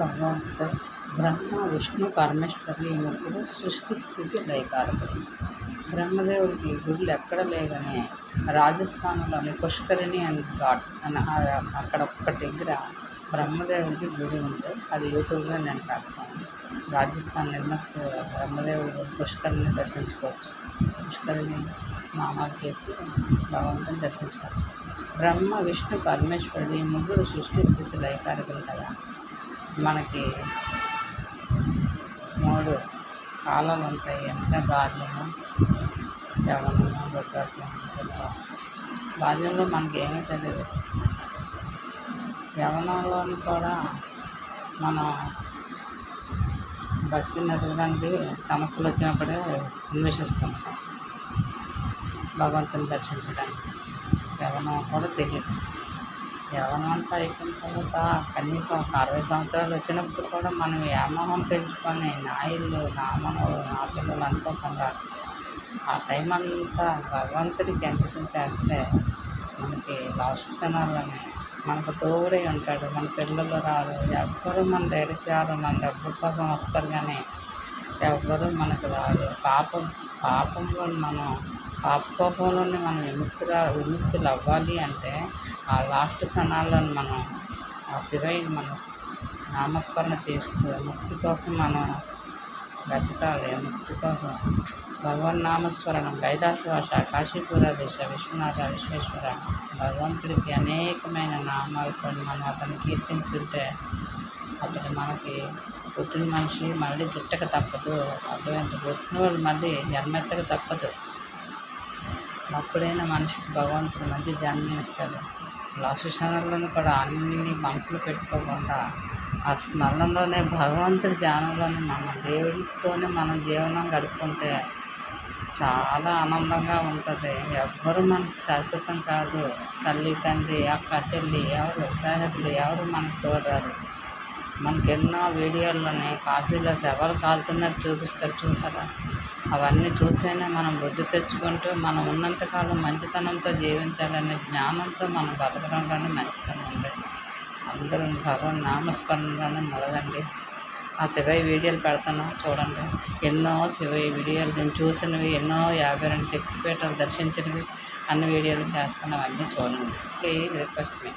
భగవంతుడు బ్రహ్మ విష్ణు పరమేశ్వరి ఈ ముగ్గురు సృష్టి స్థితి లయకారకులు. బ్రహ్మదేవుడికి గుడులు ఎక్కడ లేవని రాజస్థాన్లోని పుష్కరిణి అని ఘాట్ అని అక్కడ ఒక్క దగ్గర బ్రహ్మదేవుడికి గుడి ఉంటే అది యూట్యూబ్లో నేను పెడతాను. రాజస్థాన్ వెళ్ళినప్పుడు బ్రహ్మదేవుడు పుష్కరిని దర్శించుకోవచ్చు. పుష్కరిని స్నానాలు చేసి భగవంతుని దర్శించుకోవచ్చు. బ్రహ్మ విష్ణు పరమేశ్వరుడు ఈ ముగ్గురు సృష్టి స్థితి లయకారకులు కదా. మనకి 3 కాలాలు ఉంటాయి. అంటే బాల్యము, యవ్వనము, వృద్ధాప్యం. బాల్యంలో మనకి ఏమీ తెలియదు. యవ్వనంలోని కూడా మనం భక్తిని ఎదగడానికి సమస్యలు వచ్చినప్పుడే అన్వేషిస్తుంటాం భగవంతుని దర్శించడానికి. యవ్వనం కూడా తెలియదు. యవ్వనం అంతా అయిపోయిన తర్వాత కనీసం ఒక 60 సంవత్సరాలు వచ్చినప్పుడు కూడా మనం వ్యామోహం పెంచుకొని నా ఇల్లు, నా మనవలు, నా పిల్లలు అనుకోకుండా ఆ టైం అంతా భగవంతుడికి అంకితం చేస్తే మనకి లాస్ట్ క్షణాల్లోనే మనకు తోడై ఉంటాడు. మన పిల్లలు రారు, ఎవ్వరూ మన దగ్గరికి రారు. మన డబ్బు కోసం వస్తారు కానీ ఎవ్వరూ మనకు రారు. పాపంలో మనం పాపకోపంలోనే మనం విముక్తులు అవ్వాలి అంటే ఆ లాస్ట్ క్షణాల్లో మనం ఆ శివయ్యని మనం నామస్మరణ చేస్తూ ముక్తి కోసం మనం బతకాలి. ముక్తి కోసం భగవన్నామస్మరణం కైలాసవాస కాశీపుర దేశ విశ్వనాథ విశ్వేశ్వర భగవంతుడికి అనేకమైన నామాలతో మనం అతన్ని కీర్తించుంటే అతడు మనకి పుట్టిన మనిషి మళ్ళీ పుట్టక తప్పదు. అటువంటి పుట్టిన వాళ్ళు మళ్ళీ జన్మెత్తక తప్పదు. అప్పుడైనా మనిషికి భగవంతుడు మంచి జన్మనిస్తాడు. లాస్ట్ క్షణాల్లోనూ కూడా అన్ని మనసులో పెట్టుకోకుండా ఆ స్మరణలోనే భగవంతుడి ధ్యానంలోనే మన దేవుడితోనే మనం జీవనం గడుపుకుంటే చాలా ఆనందంగా ఉంటుంది. ఎవ్వరూ మనకి శాశ్వతం కాదు. తల్లి, తండ్రి, అక్క, చెల్లి ఎవరు స్నేహితులు ఎవరు మనకు తోడరారు. మనకి ఎన్నో వీడియోల్లోనే కాశీలో శవాలు కాలుతున్నట్టు చూపిస్తారు చూసారా. అవన్నీ చూసైనా మనం బుద్ధి తెచ్చుకుంటూ మనం ఉన్నంతకాలం మంచితనంతో జీవించాలనే జ్ఞానంతో మనం బతకడంలోనే మంచితనం ఉంది. అందరూ భగవాన్ నామస్మరణలోనే మొదలండి. ఆ శివయ్య వీడియోలు పెడతాను చూడండి. ఎన్నో శివయ్య వీడియోలు నేను చూసినవి, ఎన్నో 52 శక్తిపీఠాలు దర్శించినవి అన్ని వీడియోలు చేస్తాను. అవన్నీ చూడండి. Please request me.